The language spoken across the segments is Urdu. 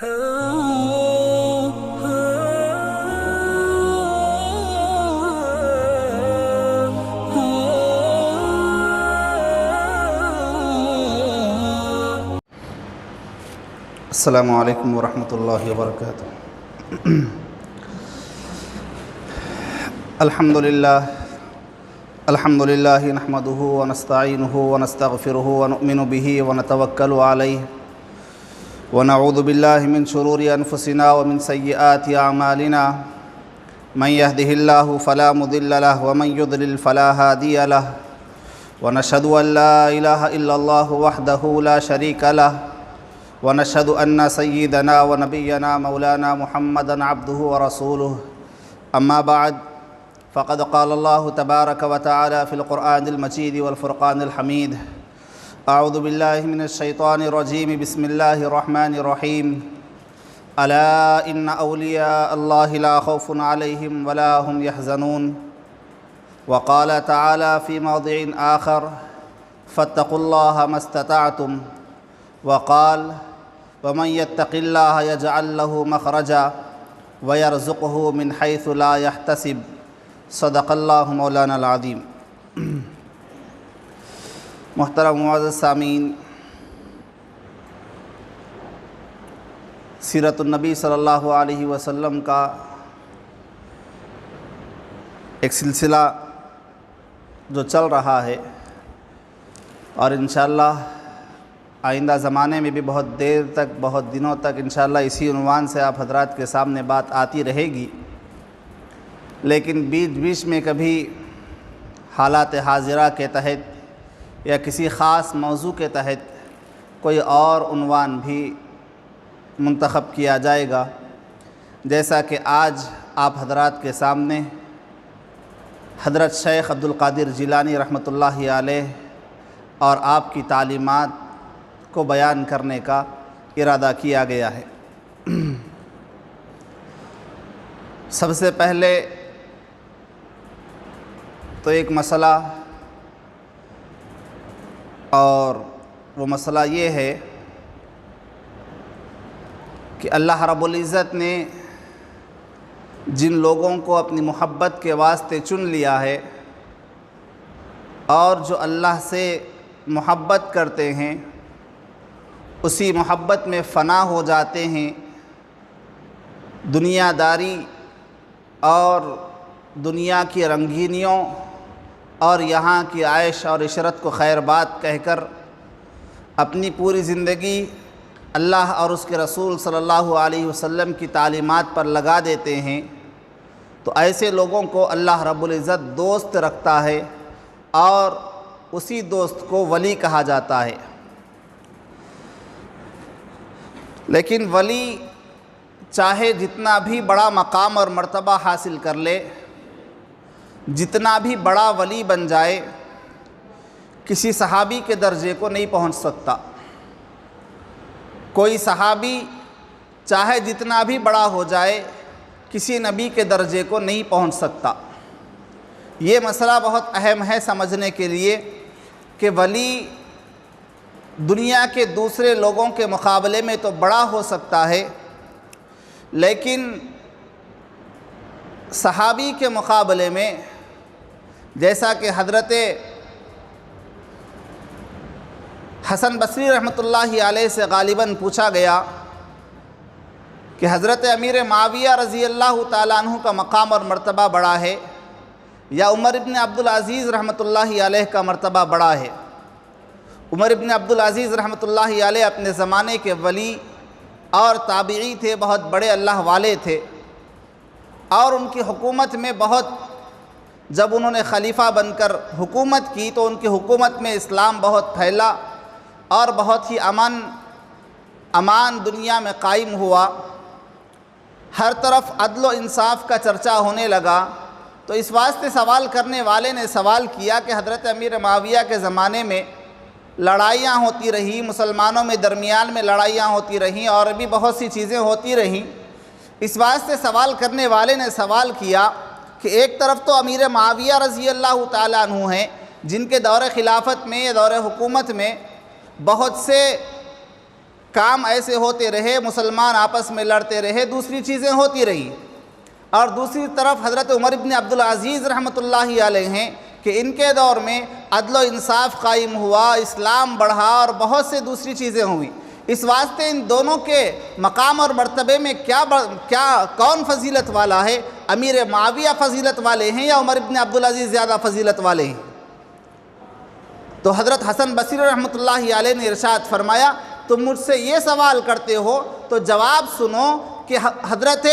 السلام علیکم ورحمۃ اللہ وبرکاتہ۔ الحمد للہ نحمده ونستعینه ونستغفره ونؤمن به ونتوکل علیہ ونعوذ باللہ من شرور انفسنا ومن سیئات اعمالنا من يهده الله فلا مضل له ومن يضلل فلا هادی له ونشهد ان لا الہ الا اللہ وحدہ لا شریک له ونشهد أن سيدنا ونبينا مولانا محمدا عبده ورسوله أما بعد فقد قال الله تبارك وتعالى في القرآن المجيد والفرقان الحميد أعوذ بالله من الشيطان الرجيم بسم الله الرحمن الرحيم ألا إن أولياء الله لا خوف عليهم ولا هم يحزنون وقال تعالى في موضع آخر فاتقوا الله ما استطعتم وقال ومن يتق الله يجعل له مخرجا ويرزقه من حيث لا يحتسب صدق الله مولانا العظیم۔ محترم معزز سامعین، سیرت النبی صلی اللہ علیہ وسلم کا ایک سلسلہ جو چل رہا ہے اور انشاءاللہ آئندہ زمانے میں بھی بہت دیر تک، بہت دنوں تک انشاءاللہ اسی عنوان سے آپ حضرات کے سامنے بات آتی رہے گی، لیکن بیچ بیچ میں کبھی حالات حاضرہ کے تحت یا کسی خاص موضوع کے تحت کوئی اور عنوان بھی منتخب کیا جائے گا، جیسا کہ آج آپ حضرات کے سامنے حضرت شیخ عبدالقادر جیلانی رحمۃ اللہ علیہ اور آپ کی تعلیمات کو بیان کرنے کا ارادہ کیا گیا ہے۔ سب سے پہلے تو ایک مسئلہ، اور وہ مسئلہ یہ ہے کہ اللہ رب العزت نے جن لوگوں کو اپنی محبت کے واسطے چن لیا ہے اور جو اللہ سے محبت کرتے ہیں، اسی محبت میں فنا ہو جاتے ہیں، دنیا داری اور دنیا کی رنگینیوں اور یہاں کی عیش اور عشرت کو خیر بات کہہ کر اپنی پوری زندگی اللہ اور اس کے رسول صلی اللہ علیہ وسلم کی تعلیمات پر لگا دیتے ہیں، تو ایسے لوگوں کو اللہ رب العزت دوست رکھتا ہے اور اسی دوست کو ولی کہا جاتا ہے۔ لیکن ولی چاہے جتنا بھی بڑا مقام اور مرتبہ حاصل کر لے، جتنا بھی بڑا ولی بن جائے، کسی صحابی کے درجے کو نہیں پہنچ سکتا۔ کوئی صحابی چاہے جتنا بھی بڑا ہو جائے، کسی نبی کے درجے کو نہیں پہنچ سکتا۔ یہ مسئلہ بہت اہم ہے سمجھنے کے لیے کہ ولی دنیا کے دوسرے لوگوں کے مقابلے میں تو بڑا ہو سکتا ہے، لیکن صحابی کے مقابلے میں، جیسا کہ حضرت حسن بصری رحمۃ اللہ علیہ سے غالباً پوچھا گیا کہ حضرت امیر معاویہ رضی اللہ تعالیٰ عنہ کا مقام اور مرتبہ بڑا ہے یا عمر ابن عبدالعزیز رحمۃ اللہ علیہ کا مرتبہ بڑا ہے؟ عمر ابن عبدالعزیز رحمۃ اللہ علیہ اپنے زمانے کے ولی اور تابعی تھے، بہت بڑے اللہ والے تھے، اور ان کی حکومت میں جب انہوں نے خلیفہ بن کر حکومت کی تو ان کی حکومت میں اسلام بہت پھیلا اور بہت ہی امان دنیا میں قائم ہوا، ہر طرف عدل و انصاف کا چرچا ہونے لگا۔ تو اس واسطے سوال کرنے والے نے سوال کیا کہ حضرت امیر معاویہ کے زمانے میں لڑائیاں ہوتی رہی، مسلمانوں میں درمیان میں لڑائیاں ہوتی رہیں اور بھی بہت سی چیزیں ہوتی رہیں، اس واسطے سوال کرنے والے نے سوال کیا کہ ایک طرف تو امیر معاویہ رضی اللہ تعالیٰ عنہ ہیں جن کے دور خلافت میں یا دور حکومت میں بہت سے کام ایسے ہوتے رہے، مسلمان آپس میں لڑتے رہے، دوسری چیزیں ہوتی رہی۔ اور دوسری طرف حضرت عمر بن عبدالعزیز رحمۃ اللہ علیہ ہیں کہ ان کے دور میں عدل و انصاف قائم ہوا، اسلام بڑھا اور بہت سے دوسری چیزیں ہوئیں۔ اس واسطے ان دونوں کے مقام اور مرتبے میں کون فضیلت والا ہے؟ امیر معاویہ فضیلت والے ہیں یا عمر بن عبدالعزیز زیادہ فضیلت والے ہیں؟ تو حضرت حسن بصری رحمۃ اللہ علیہ نے ارشاد فرمایا، تم مجھ سے یہ سوال کرتے ہو تو جواب سنو کہ حضرت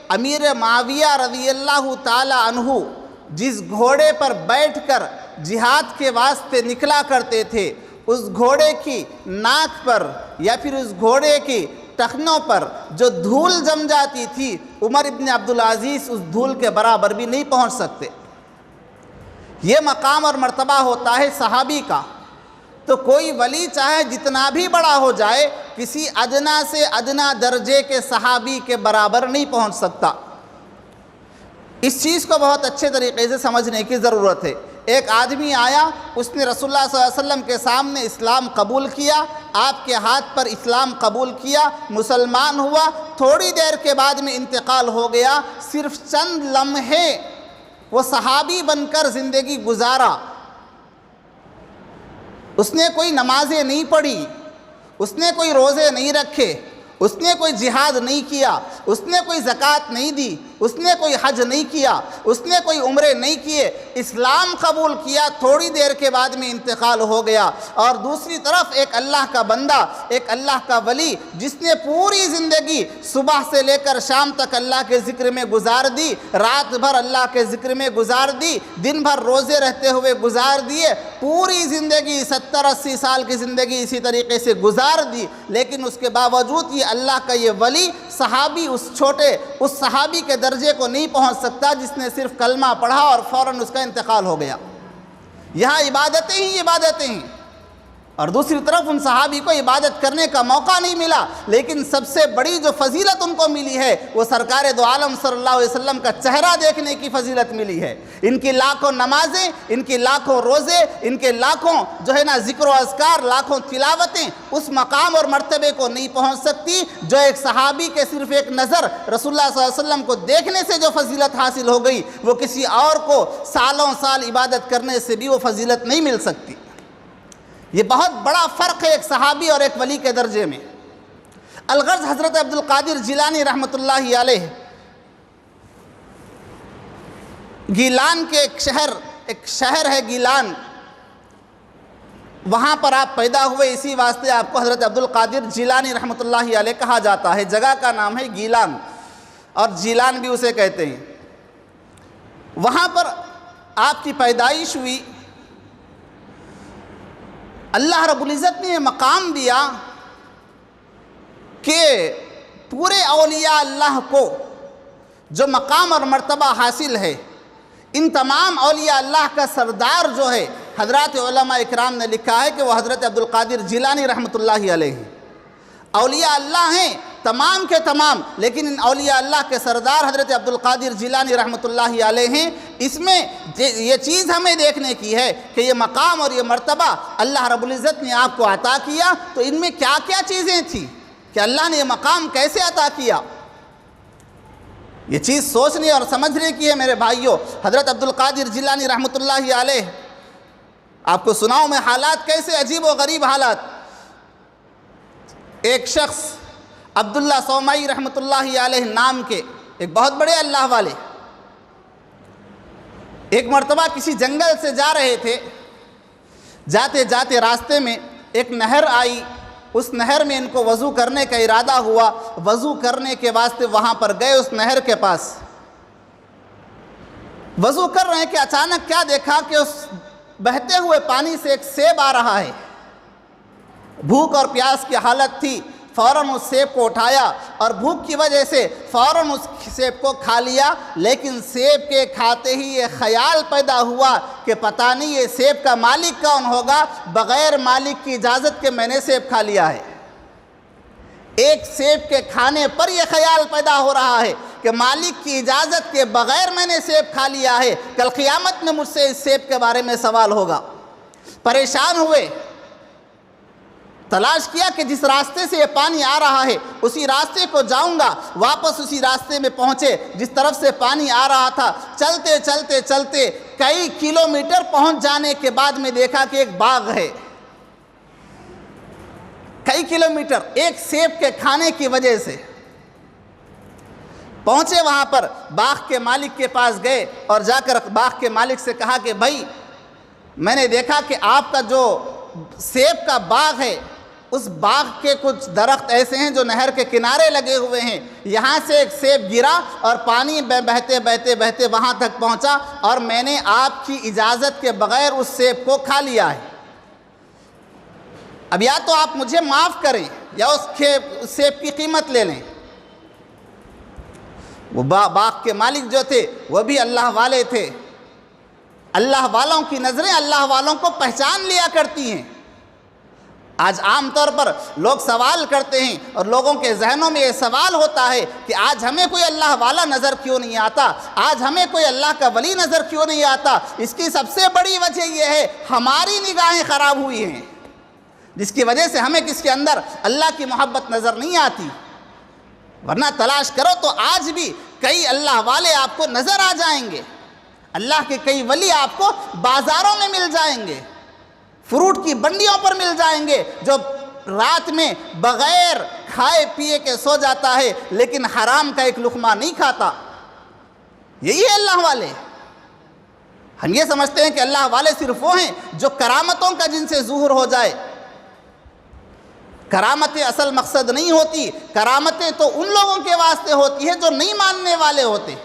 امیر معاویہ رضی اللہ تعالی عنہ جس گھوڑے پر بیٹھ کر جہاد کے واسطے نکلا کرتے تھے، اس گھوڑے کی ناک پر یا پھر اس گھوڑے کی ٹخنوں پر جو دھول جم جاتی تھی، عمر ابن عبدالعزیز اس دھول کے برابر بھی نہیں پہنچ سکتے۔ یہ مقام اور مرتبہ ہوتا ہے صحابی کا۔ تو کوئی ولی چاہے جتنا بھی بڑا ہو جائے، کسی ادنا سے ادنا درجے کے صحابی کے برابر نہیں پہنچ سکتا۔ اس چیز کو بہت اچھے طریقے سے سمجھنے کی ضرورت ہے۔ ایک آدمی آیا، اس نے رسول اللہ صلی اللہ علیہ وسلم کے سامنے اسلام قبول کیا، آپ کے ہاتھ پر اسلام قبول کیا، مسلمان ہوا، تھوڑی دیر کے بعد میں انتقال ہو گیا، صرف چند لمحے وہ صحابی بن کر زندگی گزارا۔ اس نے کوئی نمازیں نہیں پڑھی، اس نے کوئی روزے نہیں رکھے، اس نے کوئی جہاد نہیں کیا، اس نے کوئی زکوٰۃ نہیں دی، اس نے کوئی حج نہیں کیا، اس نے کوئی عمرے نہیں کیے، اسلام قبول کیا، تھوڑی دیر کے بعد میں انتقال ہو گیا۔ اور دوسری طرف ایک اللہ کا بندہ، ایک اللہ کا ولی، جس نے پوری زندگی صبح سے لے کر شام تک اللہ کے ذکر میں گزار دی، رات بھر اللہ کے ذکر میں گزار دی، دن بھر روزے رہتے ہوئے گزار دیے، پوری زندگی 70-80 سال کی زندگی اسی طریقے سے گزار دی، لیکن اس کے باوجود یہ اللہ کا یہ ولی صحابی اس صحابی کے درجے کو نہیں پہنچ سکتا جس نے صرف کلمہ پڑھا اور فوراً اس کا انتقال ہو گیا۔ یہاں عبادتیں ہی عبادتیں ہیں، اور دوسری طرف ان صحابی کو عبادت کرنے کا موقع نہیں ملا، لیکن سب سے بڑی جو فضیلت ان کو ملی ہے وہ سرکار دو عالم صلی اللہ علیہ وسلم کا چہرہ دیکھنے کی فضیلت ملی ہے۔ ان کی لاکھوں نمازیں، ان کی لاکھوں روزے، ان کے لاکھوں جو ہے نا ذکر و اذکار، لاکھوں تلاوتیں اس مقام اور مرتبے کو نہیں پہنچ سکتی جو ایک صحابی کے صرف ایک نظر رسول اللہ صلی اللہ علیہ وسلم کو دیکھنے سے جو فضیلت حاصل ہو گئی، وہ کسی اور کو سالوں سال عبادت کرنے سے بھی وہ فضیلت نہیں مل سکتی۔ یہ بہت بڑا فرق ہے ایک صحابی اور ایک ولی کے درجے میں۔ الغرض حضرت عبد القادر جیلانی رحمۃ اللہ علیہ گیلان کے ایک شہر ہے گیلان، وہاں پر آپ پیدا ہوئے، اسی واسطے آپ کو حضرت عبد القادر جیلانی رحمۃ اللہ علیہ کہا جاتا ہے۔ جگہ کا نام ہے گیلان، اور جیلان بھی اسے کہتے ہیں۔ وہاں پر آپ کی پیدائش ہوئی۔ اللہ رب العزت نے یہ مقام دیا کہ پورے اولیاء اللہ کو جو مقام اور مرتبہ حاصل ہے، ان تمام اولیاء اللہ کا سردار جو ہے، حضرات علماء اکرام نے لکھا ہے کہ وہ حضرت عبد القادر جیلانی رحمۃ اللہ علیہ ہیں۔ اولیاء اللہ ہیں تمام کے تمام، لیکن ان اولیاء اللہ کے سردار حضرت عبد القادر جیلانی رحمۃ اللہ علیہ ہیں۔ اس میں یہ چیز ہمیں دیکھنے کی ہے کہ یہ مقام اور یہ مرتبہ اللہ رب العزت نے آپ کو عطا کیا، تو ان میں کیا کیا چیزیں تھیں کہ اللہ نے یہ مقام کیسے عطا کیا؟ یہ چیز سوچنے اور سمجھنے کی ہے میرے بھائیوں۔ حضرت عبد القادر جیلانی رحمۃ اللہ علیہ، آپ کو سناؤں میں حالات کیسے عجیب و غریب حالات۔ ایک شخص عبداللہ صومعی رحمۃ اللہ علیہ نام کے ایک بہت بڑے اللہ والے، ایک مرتبہ کسی جنگل سے جا رہے تھے، جاتے جاتے راستے میں ایک نہر آئی، اس نہر میں ان کو وضو کرنے کا ارادہ ہوا، وضو کرنے کے واسطے وہاں پر گئے اس نہر کے پاس، وضو کر رہے ہیں کہ اچانک کیا دیکھا کہ اس بہتے ہوئے پانی سے ایک سیب آ رہا ہے۔ بھوک اور پیاس کی حالت تھی، فوراً اس سیب کو اٹھایا اور بھوک کی وجہ سے فوراً اس سیب کو کھا لیا، لیکن سیب کے کھاتے ہی یہ خیال پیدا ہوا کہ پتہ نہیں یہ سیب کا مالک کون ہوگا، بغیر مالک کی اجازت کے میں نے سیب کھا لیا ہے۔ ایک سیب کے کھانے پر یہ خیال پیدا ہو رہا ہے کہ مالک کی اجازت کے بغیر میں نے سیب کھا لیا ہے، کل قیامت میں مجھ سے اس سیب کے بارے میں سوال ہوگا۔ پریشان ہوئے، تلاش کیا کہ جس راستے سے یہ پانی آ رہا ہے اسی راستے کو جاؤں گا، واپس اسی راستے میں پہنچے جس طرف سے پانی آ رہا تھا۔ چلتے چلتے چلتے کئی کلومیٹر پہنچ جانے کے بعد میں دیکھا کہ ایک باغ ہے، کئی کلومیٹر ایک سیب کے کھانے کی وجہ سے پہنچے۔ وہاں پر باغ کے مالک کے پاس گئے اور جا کر باغ کے مالک سے کہا کہ بھائی میں نے دیکھا کہ آپ کا جو سیب کا باغ ہے اس باغ کے کچھ درخت ایسے ہیں جو نہر کے کنارے لگے ہوئے ہیں، یہاں سے ایک سیب گرا اور پانی بہتے بہتے بہتے وہاں تک پہنچا اور میں نے آپ کی اجازت کے بغیر اس سیب کو کھا لیا ہے۔ اب یا تو آپ مجھے معاف کریں یا اس سیب کی قیمت لے لیں۔ وہ باغ کے مالک جو تھے وہ بھی اللہ والے تھے، اللہ والوں کی نظریں اللہ والوں کو پہچان لیا کرتی ہیں۔ آج عام طور پر لوگ سوال کرتے ہیں اور لوگوں کے ذہنوں میں یہ سوال ہوتا ہے کہ آج ہمیں کوئی اللہ والا نظر کیوں نہیں آتا، آج ہمیں کوئی اللہ کا ولی نظر کیوں نہیں آتا۔ اس کی سب سے بڑی وجہ یہ ہے ہماری نگاہیں خراب ہوئی ہیں، جس کی وجہ سے ہمیں کس کے اندر اللہ کی محبت نظر نہیں آتی۔ ورنہ تلاش کرو تو آج بھی کئی اللہ والے آپ کو نظر آ جائیں گے، اللہ کے کئی ولی آپ کو بازاروں میں مل جائیں گے، فروٹ کی منڈیوں پر مل جائیں گے، جو رات میں بغیر کھائے پیے کے سو جاتا ہے لیکن حرام کا ایک لقمہ نہیں کھاتا۔ یہی ہے اللہ والے۔ ہم یہ سمجھتے ہیں کہ اللہ والے صرف وہ ہیں جو کرامتوں کا جن سے ظہور ہو جائے۔ کرامتیں اصل مقصد نہیں ہوتی، کرامتیں تو ان لوگوں کے واسطے ہوتی ہے جو نہیں ماننے والے ہوتے۔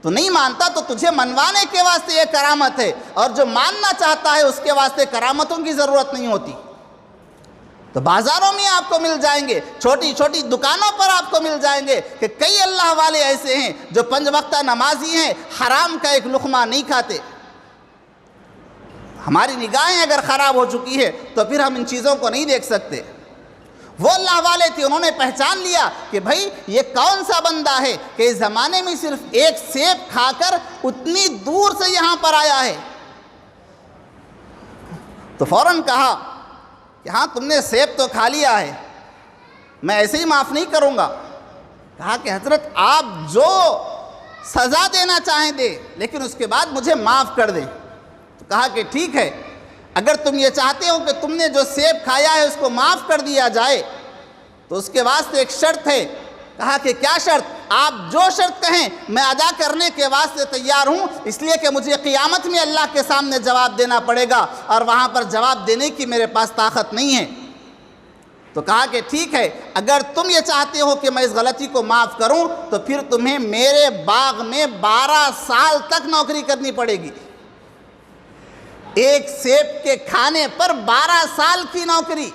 تو نہیں مانتا تو تجھے منوانے کے واسطے یہ کرامت ہے، اور جو ماننا چاہتا ہے اس کے واسطے کرامتوں کی ضرورت نہیں ہوتی۔ تو بازاروں میں آپ کو مل جائیں گے، چھوٹی چھوٹی دکانوں پر آپ کو مل جائیں گے کہ کئی اللہ والے ایسے ہیں جو 5 وقتہ نمازی ہیں، حرام کا ایک لقمہ نہیں کھاتے۔ ہماری نگاہیں اگر خراب ہو چکی ہے تو پھر ہم ان چیزوں کو نہیں دیکھ سکتے۔ وہ اللہ والے تھے، انہوں نے پہچان لیا کہ بھائی یہ کون سا بندہ ہے کہ اس زمانے میں صرف ایک سیب کھا کر اتنی دور سے یہاں پر آیا ہے۔ تو فوراً کہا کہ ہاں تم نے سیب تو کھا لیا ہے، میں ایسے ہی معاف نہیں کروں گا۔ کہا کہ حضرت آپ جو سزا دینا چاہیں دے، لیکن اس کے بعد مجھے معاف کر دیں۔ تو کہا کہ ٹھیک ہے، اگر تم یہ چاہتے ہو کہ تم نے جو سیب کھایا ہے اس کو معاف کر دیا جائے تو اس کے واسطے ایک شرط ہے۔ کہا کہ کیا شرط؟ آپ جو شرط کہیں میں ادا کرنے کے واسطے تیار ہوں، اس لیے کہ مجھے قیامت میں اللہ کے سامنے جواب دینا پڑے گا اور وہاں پر جواب دینے کی میرے پاس طاقت نہیں ہے۔ تو کہا کہ ٹھیک ہے، اگر تم یہ چاہتے ہو کہ میں اس غلطی کو معاف کروں تو پھر تمہیں میرے باغ میں 12 سال تک نوکری کرنی پڑے گی۔ ایک سیب کے کھانے پر 12 سال کی نوکری۔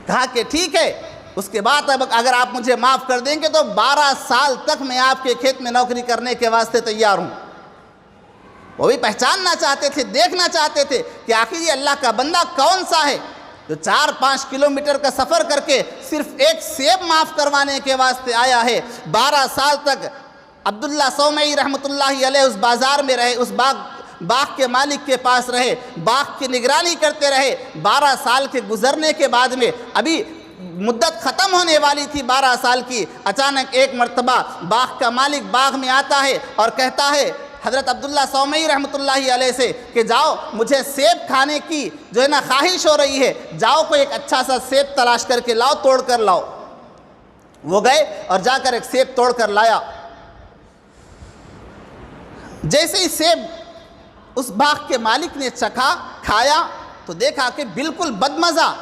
کہا کہ ٹھیک ہے، اس کے بعد اب اگر آپ مجھے معاف کر دیں گے تو 12 سال تک میں آپ کے کھیت میں نوکری کرنے کے واسطے تیار ہوں۔ وہ بھی پہچاننا چاہتے تھے، دیکھنا چاہتے تھے کہ آخر یہ اللہ کا بندہ کون سا ہے جو 4-5 کلومیٹر کا سفر کر کے صرف ایک سیب معاف کروانے کے واسطے آیا ہے۔ 12 سال تک عبداللہ صومعی رحمۃ اللہ علیہ اس بازار میں رہے، اس باغ کے مالک کے پاس رہے، باغ کی نگرانی کرتے رہے۔ 12 سال کے گزرنے کے بعد میں ابھی مدت ختم ہونے والی تھی 12 سال کی، اچانک ایک مرتبہ باغ کا مالک باغ میں آتا ہے اور کہتا ہے حضرت عبداللہ صومعی رحمۃ اللہ علیہ سے کہ جاؤ مجھے سیب کھانے کی جو ہے نا خواہش ہو رہی ہے، جاؤ کوئی ایک اچھا سا سیب تلاش کر کے لاؤ، توڑ کر لاؤ۔ وہ گئے اور جا کر ایک سیب توڑ کر لایا۔ جیسے ہی سیب اس باغ کے مالک نے چکھا، کھایا تو دیکھا کہ بالکل بدمزہ۔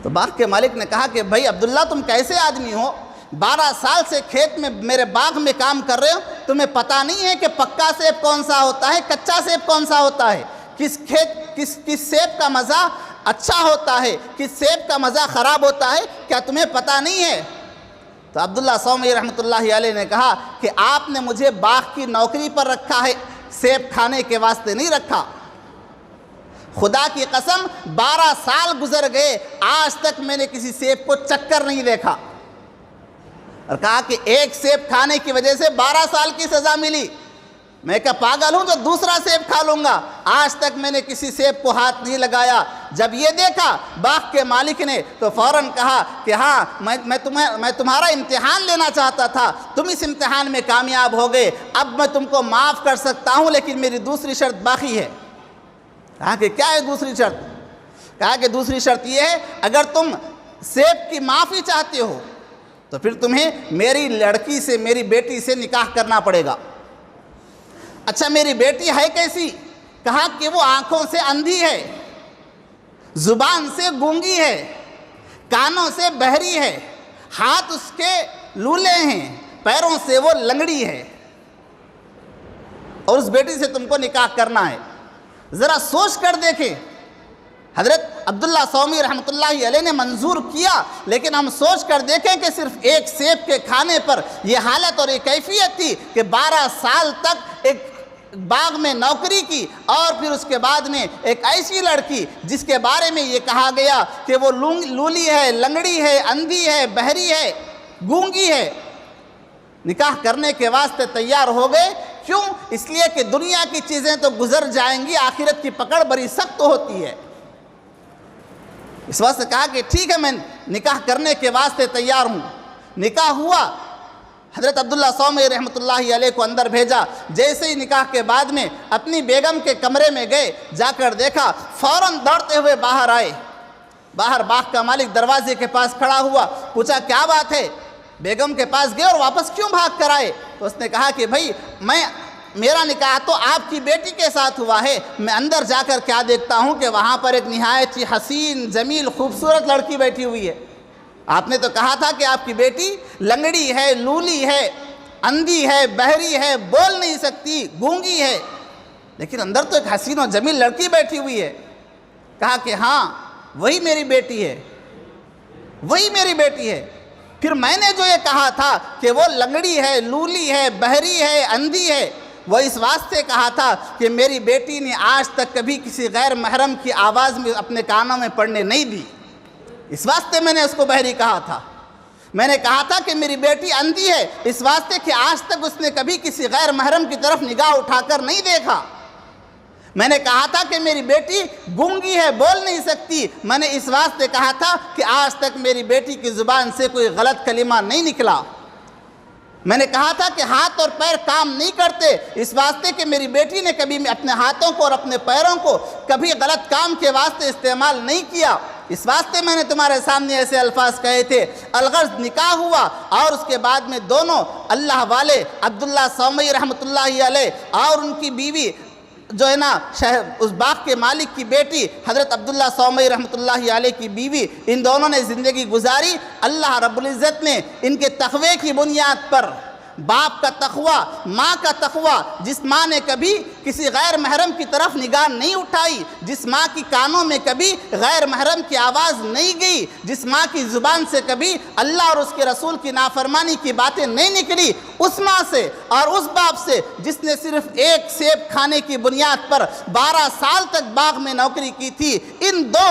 تو باغ کے مالک نے کہا کہ بھائی عبداللہ تم کیسے آدمی ہو، 12 سال سے کھیت میں میرے باغ میں کام کر رہے ہو، تمہیں پتہ نہیں ہے کہ پکا سیب کون سا ہوتا ہے، کچا سیب کون سا ہوتا ہے، کس سیب کا مزہ اچھا ہوتا ہے، کس سیب کا مزہ خراب ہوتا ہے، کیا تمہیں پتہ نہیں ہے؟ تو عبداللہ صومعی رحمۃ اللہ علیہ نے کہا کہ آپ نے مجھے باغ کی نوکری پر رکھا ہے، سیب کھانے کے واسطے نہیں رکھا۔ خدا کی قسم 12 سال گزر گئے، آج تک میں نے کسی سیب کو چکھ کر نہیں دیکھا۔ اور کہا کہ ایک سیب کھانے کی وجہ سے 12 سال کی سزا ملی، میں کیا پاگل ہوں جو دوسرا سیب کھا لوں گا؟ آج تک میں نے کسی سیب کو ہاتھ نہیں لگایا۔ جب یہ دیکھا باغ کے مالک نے تو فوراً کہا کہ ہاں میں تمہارا امتحان لینا چاہتا تھا، تم اس امتحان میں کامیاب ہو گئے، اب میں تم کو معاف کر سکتا ہوں، لیکن میری دوسری شرط باقی ہے۔ کہا کہ کیا ہے دوسری شرط؟ کہا کہ دوسری شرط یہ ہے، اگر تم سیب کی معافی چاہتے ہو تو پھر تمہیں میری لڑکی سے، میری بیٹی سے نکاح کرنا پڑے گا۔ اچھا میری بیٹی ہے کیسی؟ کہا کہ وہ آنکھوں سے اندھی ہے، زبان سے گونگی ہے، کانوں سے بہری ہے، ہاتھ اس کے لولے ہیں، پیروں سے وہ لنگڑی ہے، اور اس بیٹی سے تم کو نکاح کرنا ہے۔ ذرا سوچ کر دیکھیں، حضرت عبداللہ سومی رحمۃ اللہ علیہ نے منظور کیا، لیکن ہم سوچ کر دیکھیں کہ صرف ایک سیب کے کھانے پر یہ حالت اور یہ کیفیت تھی کہ 12 سال تک ایک باغ میں نوکری کی، اور پھر اس کے بعد میں ایک ایسی لڑکی جس کے بارے میں یہ کہا گیا کہ وہ لولی ہے، لنگڑی ہے، اندھی ہے، بہری ہے، گونگی ہے، نکاح کرنے کے واسطے تیار ہو گئے۔ کیوں؟ اس لیے کہ دنیا کی چیزیں تو گزر جائیں گی، آخرت کی پکڑ بڑی سخت ہوتی ہے۔ اس واسطے کہا کہ ٹھیک ہے میں نکاح کرنے کے واسطے تیار ہوں۔ نکاح ہوا، حضرت عبداللہ سومی رحمۃ اللہ علیہ کو اندر بھیجا۔ جیسے ہی نکاح کے بعد میں اپنی بیگم کے کمرے میں گئے، جا کر دیکھا، فوراً دوڑتے ہوئے باہر آئے۔ باہر باغ کا مالک دروازے کے پاس کھڑا ہوا، پوچھا کیا بات ہے؟ بیگم کے پاس گئے اور واپس کیوں بھاگ کر آئے؟ تو اس نے کہا کہ بھائی میرا نکاح تو آپ کی بیٹی کے ساتھ ہوا ہے، میں اندر جا کر کیا دیکھتا ہوں کہ وہاں پر ایک نہایت ہی حسین، جمیل، خوبصورت لڑکی بیٹھی ہوئی ہے۔ آپ نے تو کہا تھا کہ آپ کی بیٹی لنگڑی ہے، لولی ہے، اندھی ہے، بہری ہے، بول نہیں سکتی، گونگی ہے، لیکن اندر تو ایک حسین و جمیل لڑکی بیٹھی ہوئی ہے۔ کہا کہ ہاں وہی میری بیٹی ہے، وہی میری بیٹی ہے۔ پھر میں نے جو یہ کہا تھا کہ وہ لنگڑی ہے، لولی ہے، بہری ہے، اندھی ہے، وہ اس واسطے کہا تھا کہ میری بیٹی نے آج تک کبھی کسی غیر محرم کی آواز میں اپنے کانوں میں پڑنے نہیں دی، اس واسطے میں نے اس کو بہری کہا تھا۔ میں نے کہا تھا کہ میری بیٹی اندھی ہے، اس واسطے کہ آج تک اس نے کبھی کسی غیر محرم کی طرف نگاہ اٹھا کر نہیں دیکھا۔ میں نے کہا تھا کہ میری بیٹی گونگی ہے، بول نہیں سکتی، میں نے اس واسطے کہا تھا کہ آج تک میری بیٹی کی زبان سے کوئی غلط کلمہ نہیں نکلا۔ میں نے کہا تھا کہ ہاتھ اور پیر کام نہیں کرتے، اس واسطے کہ میری بیٹی نے کبھی اپنے ہاتھوں کو اور اپنے پیروں کو کبھی غلط کام کے واسطے استعمال نہیں کیا، اس واسطے میں نے تمہارے سامنے ایسے الفاظ کہے تھے۔ الغرض نکاح ہوا، اور اس کے بعد میں دونوں اللہ والے عبداللہ سومی رحمۃ اللہ علیہ اور ان کی بیوی جو ہے نا اس باغ کے مالک کی بیٹی حضرت عبداللہ سومی رحمۃ اللہ علیہ کی بیوی، ان دونوں نے زندگی گزاری۔ اللہ رب العزت نے ان کے تقوی کی بنیاد پر، باپ کا تقوی، ماں کا تقوی، جس ماں نے کبھی کسی غیر محرم کی طرف نگاہ نہیں اٹھائی، جس ماں کی کانوں میں کبھی غیر محرم کی آواز نہیں گئی، جس ماں کی زبان سے کبھی اللہ اور اس کے رسول کی نافرمانی کی باتیں نہیں نکلی، اس ماں سے اور اس باپ سے جس نے صرف ایک سیب کھانے کی بنیاد پر 12 سال تک باغ میں نوکری کی تھی، ان دو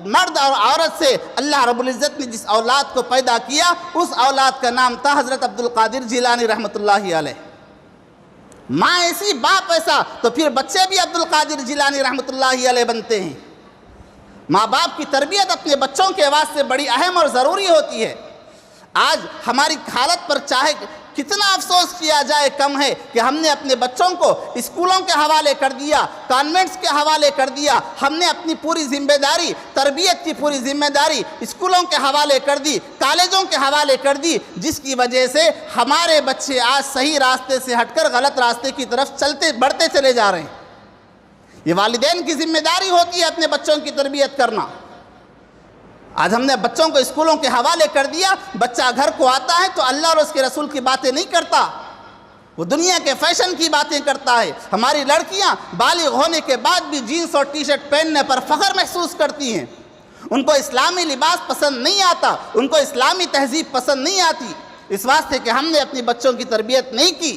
مرد اور عورت سے اللہ رب العزت نے جس اولاد کو پیدا کیا، اس اولاد کا نام تھا حضرت عبدالقادر جیلانی رحمۃ اللہ علیہ۔ ماں ایسی، باپ ایسا، تو پھر بچے بھی عبدالقادر جیلانی رحمۃ اللہ علیہ بنتے ہیں۔ ماں باپ کی تربیت اپنے بچوں کے واسطے بڑی اہم اور ضروری ہوتی ہے۔ آج ہماری حالت پر چاہے کتنا افسوس کیا جائے کم ہے کہ ہم نے اپنے بچوں کو اسکولوں کے حوالے کر دیا، کانوینٹس کے حوالے کر دیا، ہم نے اپنی پوری ذمہ داری، تربیت کی پوری ذمہ داری اسکولوں کے حوالے کر دی، کالجوں کے حوالے کر دی، جس کی وجہ سے ہمارے بچے آج صحیح راستے سے ہٹ کر غلط راستے کی طرف بڑھتے چلے جا رہے ہیں۔ یہ والدین کی ذمہ داری ہوتی ہے اپنے بچوں کی تربیت کرنا۔ آج ہم نے بچوں کو اسکولوں کے حوالے کر دیا، بچہ گھر کو آتا ہے تو اللہ اور اس کے رسول کی باتیں نہیں کرتا، وہ دنیا کے فیشن کی باتیں کرتا ہے۔ ہماری لڑکیاں بالغ ہونے کے بعد بھی جینس اور ٹی شرٹ پہننے پر فخر محسوس کرتی ہیں، ان کو اسلامی لباس پسند نہیں آتا، ان کو اسلامی تہذیب پسند نہیں آتی، اس واسطے کہ ہم نے اپنی بچوں کی تربیت نہیں کی۔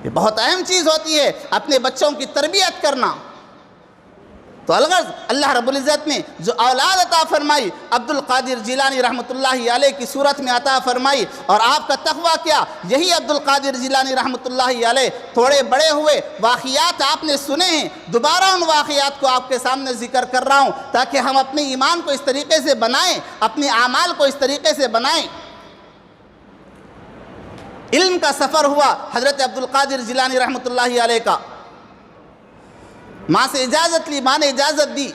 یہ بہت اہم چیز ہوتی ہے اپنے بچوں کی تربیت کرنا۔ تو الغرض اللہ رب العزت نے جو اولاد عطا فرمائی عبد القادر جیلانی رحمۃ اللہ علیہ کی صورت میں عطا فرمائی، اور آپ کا تقویٰ کیا، یہی عبد القادر جیلانی رحمۃ اللہ علیہ تھوڑے بڑے ہوئے، واقعات آپ نے سنے ہیں، دوبارہ ان واقعات کو آپ کے سامنے ذکر کر رہا ہوں تاکہ ہم اپنے ایمان کو اس طریقے سے بنائیں، اپنے اعمال کو اس طریقے سے بنائیں۔ علم کا سفر ہوا حضرت عبد القادر جیلانی رحمۃ اللہ علیہ کا، ماں سے اجازت لی، ماں نے اجازت دی،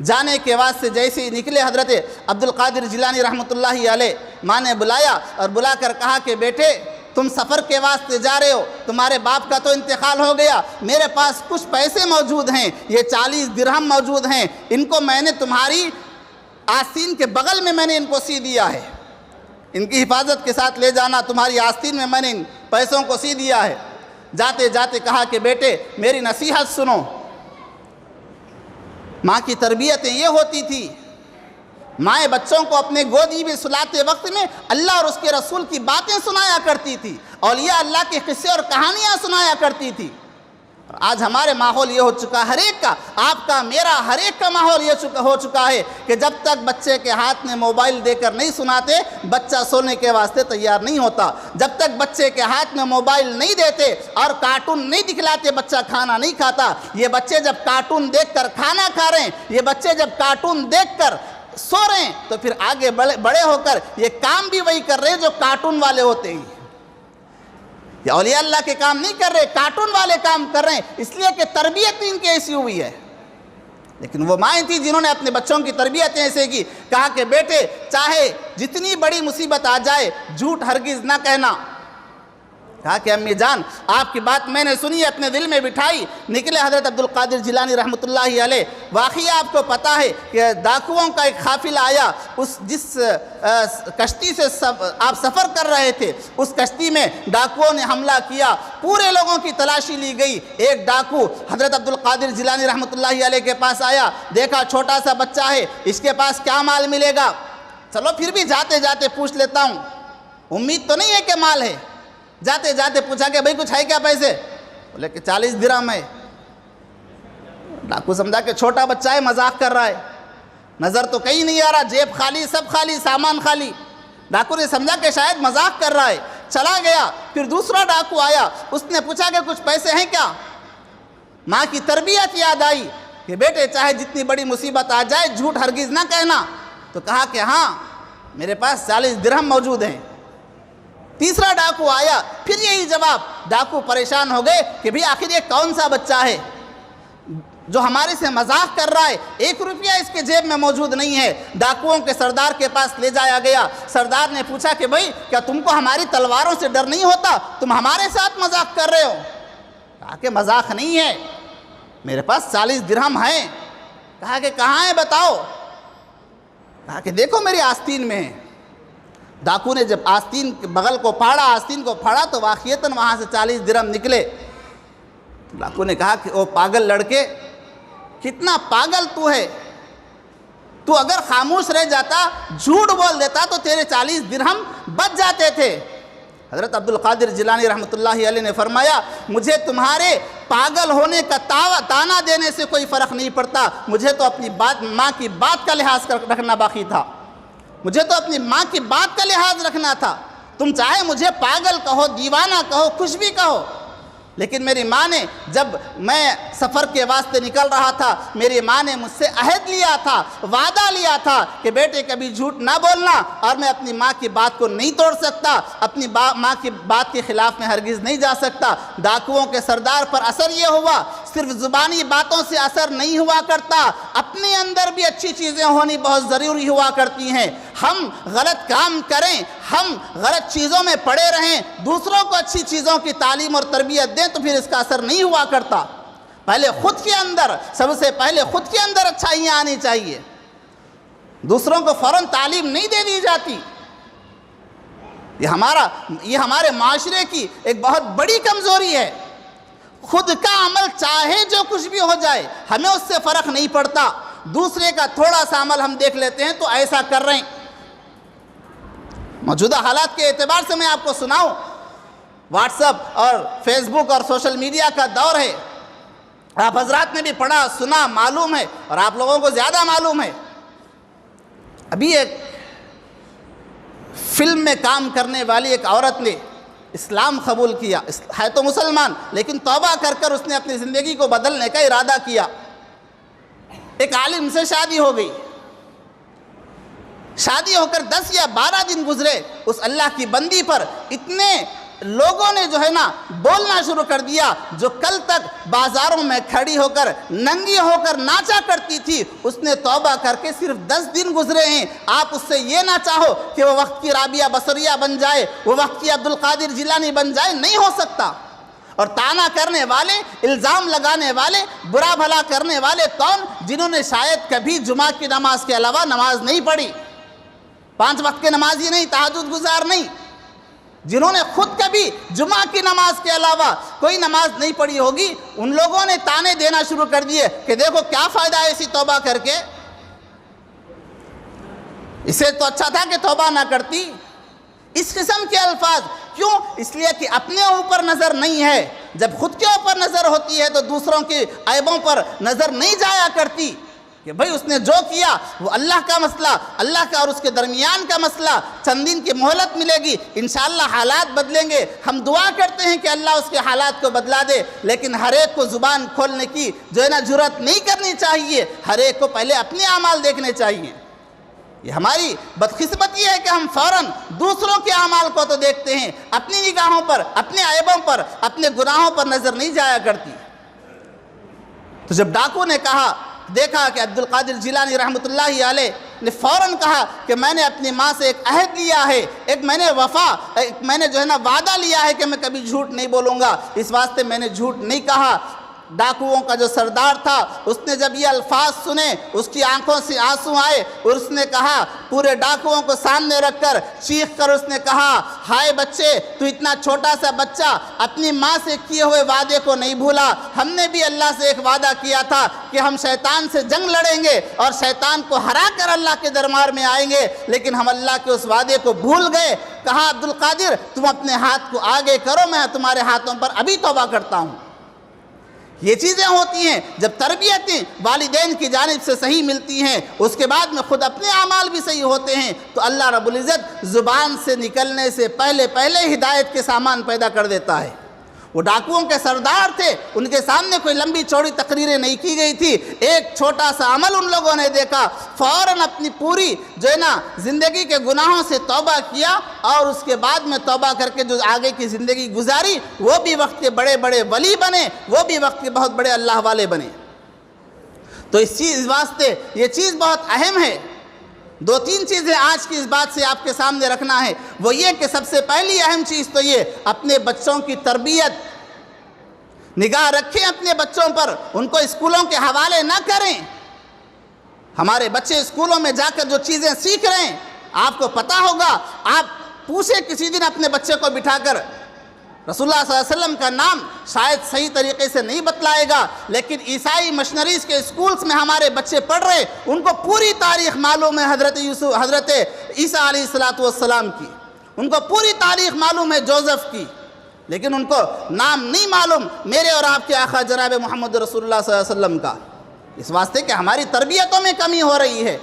جانے کے واسطے جیسے ہی نکلے حضرت عبد القادر جیلانی رحمۃ اللہ علیہ، ماں نے بلایا اور بلا کر کہا کہ بیٹے تم سفر کے واسطے جا رہے ہو، تمہارے باپ کا تو انتقال ہو گیا، میرے پاس کچھ پیسے موجود ہیں، یہ 40 درہم موجود ہیں، ان کو میں نے تمہاری آستین کے بغل میں نے ان کو سی دیا ہے، ان کی حفاظت کے ساتھ لے جانا، تمہاری آستین میں نے ان پیسوں کو سی دیا ہے۔ جاتے جاتے کہا کہ بیٹے میری نصیحت سنو، ماں کی تربیتیں یہ ہوتی تھی، مائیں بچوں کو اپنے گودی میں سلاتے وقت میں اللہ اور اس کے رسول کی باتیں سنایا کرتی تھی، اولیاء اللہ کے قصے اور کہانیاں سنایا کرتی تھی۔ آج ہمارے ماحول یہ ہو چکا، ہر ایک کا، آپ کا میرا ہر ایک کا ماحول یہ ہو چکا ہے کہ جب تک بچے کے ہاتھ میں موبائل دے کر نہیں سناتے بچہ سونے کے واسطے تیار نہیں ہوتا، جب تک بچے کے ہاتھ میں موبائل نہیں دیتے اور کارٹون نہیں دکھلاتے بچہ کھانا نہیں کھاتا۔ یہ بچے جب کارٹون دیکھ کر کھانا کھا رہے ہیں، یہ بچے جب کارٹون دیکھ کر سو رہے ہیں، تو پھر آگے بڑے ہو کر یہ کام بھی وہی کر رہے ہیں جو کارٹون والے ہوتے ہیں۔ یہ اولیاء اللہ کے کام نہیں کر رہے، کارٹون والے کام کر رہے ہیں، اس لیے کہ تربیت ان کی ایسی ہوئی ہے۔ لیکن وہ مائیں تھیں جنہوں نے اپنے بچوں کی تربیت ایسے کی، کہا کہ بیٹے چاہے جتنی بڑی مصیبت آ جائے جھوٹ ہرگز نہ کہنا۔ کہا کہ امی جان آپ کی بات میں نے سنی، اپنے دل میں بٹھائی، نکلے حضرت عبد القادر جیلانی رحمۃ اللہ علیہ۔ واقعہ آپ کو پتہ ہے کہ ڈاکوؤں کا ایک قافلہ آیا، جس کشتی سے آپ سفر کر رہے تھے، اس کشتی میں ڈاکوؤں نے حملہ کیا، پورے لوگوں کی تلاشی لی گئی۔ ایک ڈاکو حضرت عبد القادر جیلانی رحمۃ اللہ علیہ کے پاس آیا، دیکھا چھوٹا سا بچہ ہے، اس کے پاس کیا مال ملے گا، چلو پھر بھی جاتے جاتے پوچھ لیتا ہوں، امید تو نہیں ہے کہ مال ہے۔ جاتے جاتے پوچھا کہ بھئی کچھ ہے کیا پیسے، بولے کہ 40 درہم ہے۔ ڈاکو سمجھا کہ چھوٹا بچہ ہے، مذاق کر رہا ہے، نظر تو کہیں نہیں آ رہا، جیب خالی، سب خالی، سامان خالی۔ ڈاکو نے سمجھا کہ شاید مذاق کر رہا ہے، چلا گیا۔ پھر دوسرا ڈاکو آیا، اس نے پوچھا کہ کچھ پیسے ہیں کیا۔ ماں کی تربیت یاد آئی کہ بیٹے چاہے جتنی بڑی مصیبت آ جائے جھوٹ ہرگز نہ کہنا۔ تو کہا کہ ہاں میرے پاس 40 درہم موجود ہیں۔ تیسرا ڈاکو آیا، پھر یہی جواب۔ ڈاکو پریشان ہو گئے کہ بھی آخر یہ کون سا بچہ ہے جو ہمارے سے مذاق کر رہا ہے، 1 روپیہ اس کے جیب میں موجود نہیں ہے۔ ڈاکوؤں کے سردار کے پاس لے جایا گیا۔ سردار نے پوچھا کہ بھئی کیا تم کو ہماری تلواروں سے ڈر نہیں ہوتا، تم ہمارے ساتھ مذاق کر رہے ہو۔ کہا کہ مذاق نہیں ہے، میرے پاس 40 درہم ہیں۔ کہا کہ کہاں ہیں بتاؤ۔ کہا کہ دیکھو میری آستین میں ہے۔ ڈاکو نے جب آستین کے بغل کو پھاڑا، آستین کو پھاڑا تو واقعتاً وہاں سے 40 درہم نکلے۔ ڈاکو نے کہا کہ او پاگل لڑکے، کتنا پاگل تو ہے، تو اگر خاموش رہ جاتا، جھوٹ بول دیتا تو تیرے 40 درہم بچ جاتے تھے۔ حضرت عبد القادر جیلانی رحمۃ اللہ علیہ نے فرمایا مجھے تمہارے پاگل ہونے کا تانا دینے سے کوئی فرق نہیں پڑتا، مجھے تو اپنی بات، ماں کی بات کا لحاظ رکھنا باقی تھا، مجھے تو اپنی ماں کی بات کا لحاظ رکھنا تھا۔ تم چاہے مجھے پاگل کہو، دیوانہ کہو، کچھ بھی کہو، لیکن میری ماں نے، جب میں سفر کے واسطے نکل رہا تھا، میری ماں نے مجھ سے عہد لیا تھا، وعدہ لیا تھا کہ بیٹے کبھی جھوٹ نہ بولنا، اور میں اپنی ماں کی بات کو نہیں توڑ سکتا، اپنی ماں کی بات کے خلاف میں ہرگز نہیں جا سکتا۔ ڈاکوؤں کے سردار پر اثر یہ ہوا، صرف زبانی باتوں سے اثر نہیں ہوا کرتا، اپنے اندر بھی اچھی چیزیں ہونی بہت ضروری ہوا کرتی ہیں۔ ہم غلط کام کریں، ہم غلط چیزوں میں پڑے رہیں، دوسروں کو اچھی چیزوں کی تعلیم اور تربیت دیں تو پھر اس کا اثر نہیں ہوا کرتا۔ پہلے خود کے اندر، سب سے پہلے خود کے اندر اچھائیاں آنی چاہیے، دوسروں کو فوراً تعلیم نہیں دے دی جاتی۔ یہ ہمارے معاشرے کی ایک بہت بڑی کمزوری ہے۔ خود کا عمل چاہے جو کچھ بھی ہو جائے ہمیں اس سے فرق نہیں پڑتا، دوسرے کا تھوڑا سا عمل ہم دیکھ لیتے ہیں تو ایسا کر رہے ہیں۔ موجودہ حالات کے اعتبار سے میں آپ کو سناؤں، واٹس ایپ اور فیس بک اور سوشل میڈیا کا دور ہے، آپ حضرات نے بھی پڑھا سنا معلوم ہے، اور آپ لوگوں کو زیادہ معلوم ہے، ابھی ایک فلم میں کام کرنے والی ایک عورت نے اسلام قبول کیا، ہے تو مسلمان لیکن توبہ کر کر اس نے اپنی زندگی کو بدلنے کا ارادہ کیا، ایک عالم سے شادی ہو گئی، شادی ہو کر 10 یا 12 دن گزرے، اس اللہ کی بندی پر اتنے لوگوں نے جو ہے نا بولنا شروع کر دیا، جو کل تک بازاروں میں کھڑی ہو کر ننگی ہو کر ناچا کرتی تھی، اس نے توبہ کر کے صرف 10 دن گزرے ہیں، آپ اس سے یہ نہ چاہو کہ وہ وقت کی رابعہ بصریہ بن جائے، وہ وقت کی عبدالقادر جیلانی بن جائے، نہیں ہو سکتا۔ اور طعنہ کرنے والے، الزام لگانے والے، برا بھلا کرنے والے کون؟ جنہوں نے شاید کبھی جمعہ کی نماز کے علاوہ نماز نہیں پڑھی، 5 وقت کے نمازی نہیں، تہجد گزار نہیں، جنہوں نے خود کبھی جمعہ کی نماز کے علاوہ کوئی نماز نہیں پڑھی ہوگی، ان لوگوں نے طعنے دینا شروع کر دیے کہ دیکھو کیا فائدہ ہے ایسی توبہ کر کے، اسے تو اچھا تھا کہ توبہ نہ کرتی۔ اس قسم کے الفاظ کیوں؟ اس لیے کہ اپنے اوپر نظر نہیں ہے، جب خود کے اوپر نظر ہوتی ہے تو دوسروں کے عیبوں پر نظر نہیں جایا کرتی کہ بھئی اس نے جو کیا وہ اللہ کا مسئلہ، اللہ کا اور اس کے درمیان کا مسئلہ، چند دن کی مہلت ملے گی، انشاءاللہ حالات بدلیں گے، ہم دعا کرتے ہیں کہ اللہ اس کے حالات کو بدلا دے، لیکن ہر ایک کو زبان کھولنے کی جو ہے نا جرات نہیں کرنی چاہیے، ہر ایک کو پہلے اپنے اعمال دیکھنے چاہیے۔ یہ ہماری بدقسمتی ہے کہ ہم فوراً دوسروں کے اعمال کو تو دیکھتے ہیں، اپنی نگاہوں پر، اپنے عیبوں پر، اپنے گناہوں پر نظر نہیں جایا کرتی۔ تو جب ڈاکو نے دیکھا کہ عبدالقادر جیلانی رحمۃ اللہ علیہ نے فوراً کہا کہ میں نے اپنی ماں سے ایک عہد لیا ہے، میں نے جو ہے نا وعدہ لیا ہے کہ میں کبھی جھوٹ نہیں بولوں گا، اس واسطے میں نے جھوٹ نہیں کہا۔ ڈاکوؤں کا جو سردار تھا اس نے جب یہ الفاظ سنے اس کی آنکھوں سے آنسو آئے، اور اس نے کہا، پورے ڈاکوؤں کو سامنے رکھ کر چیخ کر اس نے کہا، ہائے بچے، تو اتنا چھوٹا سا بچہ اپنی ماں سے کیے ہوئے وعدے کو نہیں بھولا، ہم نے بھی اللہ سے ایک وعدہ کیا تھا کہ ہم شیطان سے جنگ لڑیں گے اور شیطان کو ہرا کر اللہ کے دربار میں آئیں گے، لیکن ہم اللہ کے اس وعدے کو بھول گئے۔ کہا عبدالقادر تم اپنے ہاتھ کو آگے کرو، میں تمہارے ہاتھوں پر ابھی توبہ کرتا ہوں۔ یہ چیزیں ہوتی ہیں جب تربیتیں والدین کی جانب سے صحیح ملتی ہیں، اس کے بعد میں خود اپنے اعمال بھی صحیح ہوتے ہیں، تو اللہ رب العزت زبان سے نکلنے سے پہلے ہدایت کے سامان پیدا کر دیتا ہے۔ وہ ڈاکوؤں کے سردار تھے، ان کے سامنے کوئی لمبی چوڑی تقریریں نہیں کی گئی تھی، ایک چھوٹا سا عمل ان لوگوں نے دیکھا، فوراً اپنی پوری جو ہے نا زندگی کے گناہوں سے توبہ کیا، اور اس کے بعد میں توبہ کر کے جو آگے کی زندگی گزاری، وہ بھی وقت کے بڑے بڑے ولی بنے، وہ بھی وقت کے بہت بڑے اللہ والے بنے۔ تو اس چیز واسطے یہ چیز بہت اہم ہے۔ 2-3 چیزیں آج کی اس بات سے آپ کے سامنے رکھنا ہے، وہ یہ کہ سب سے پہلی اہم چیز تو یہ اپنے بچوں کی تربیت، نگاہ رکھیں اپنے بچوں پر، ان کو اسکولوں کے حوالے نہ کریں۔ ہمارے بچے اسکولوں میں جا کر جو چیزیں سیکھ رہے ہیں، آپ کو پتہ ہوگا، آپ پوچھیں کسی دن اپنے بچے کو بٹھا کر، رسول اللہ صلی اللہ علیہ وسلم کا نام شاید صحیح طریقے سے نہیں بتلائے گا، لیکن عیسائی مشنریز کے اسکولز میں ہمارے بچے پڑھ رہے، ان کو پوری تاریخ معلوم ہے حضرت عیسیٰ علیہ السلام کی، ان کو پوری تاریخ معلوم ہے جوزف کی، لیکن ان کو نام نہیں معلوم میرے اور آپ کے آقا جناب محمد رسول اللہ صلی اللہ علیہ وسلم کا، اس واسطے کہ ہماری تربیتوں میں کمی ہو رہی ہے۔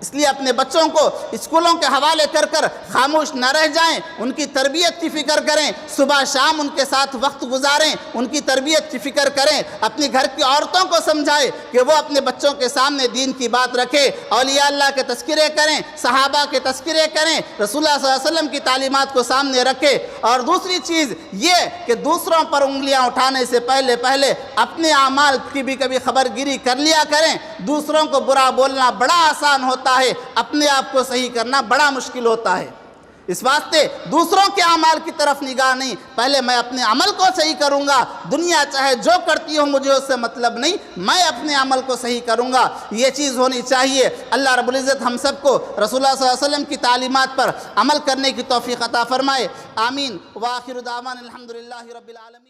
اس لیے اپنے بچوں کو اسکولوں کے حوالے کر کر خاموش نہ رہ جائیں، ان کی تربیت کی فکر کریں، صبح شام ان کے ساتھ وقت گزاریں، ان کی تربیت کی فکر کریں، اپنی گھر کی عورتوں کو سمجھائیں کہ وہ اپنے بچوں کے سامنے دین کی بات رکھیں، اولیاء اللہ کے تذکرے کریں، صحابہ کے تذکرے کریں، رسول اللہ صلی اللہ علیہ وسلم کی تعلیمات کو سامنے رکھیں۔ اور دوسری چیز یہ کہ دوسروں پر انگلیاں اٹھانے سے پہلے اپنے اعمال کی بھی کبھی خبر گیری کر لیا کریں۔ دوسروں کو برا بولنا بڑا آسان ہوتا ہے، اپنے آپ کو صحیح کرنا بڑا مشکل ہوتا ہے، اس واسطے دوسروں کے اعمال کی طرف نگاہ نہیں، پہلے میں اپنے عمل کو صحیح کروں گا، دنیا چاہے جو کرتی ہو مجھے اس سے مطلب نہیں، میں اپنے عمل کو صحیح کروں گا، یہ چیز ہونی چاہیے۔ اللہ رب العزت ہم سب کو رسول اللہ صلی اللہ علیہ وسلم کی تعلیمات پر عمل کرنے کی توفیق عطا فرمائے، آمین۔ وآخر دعوانا الحمدللہ رب العالمین۔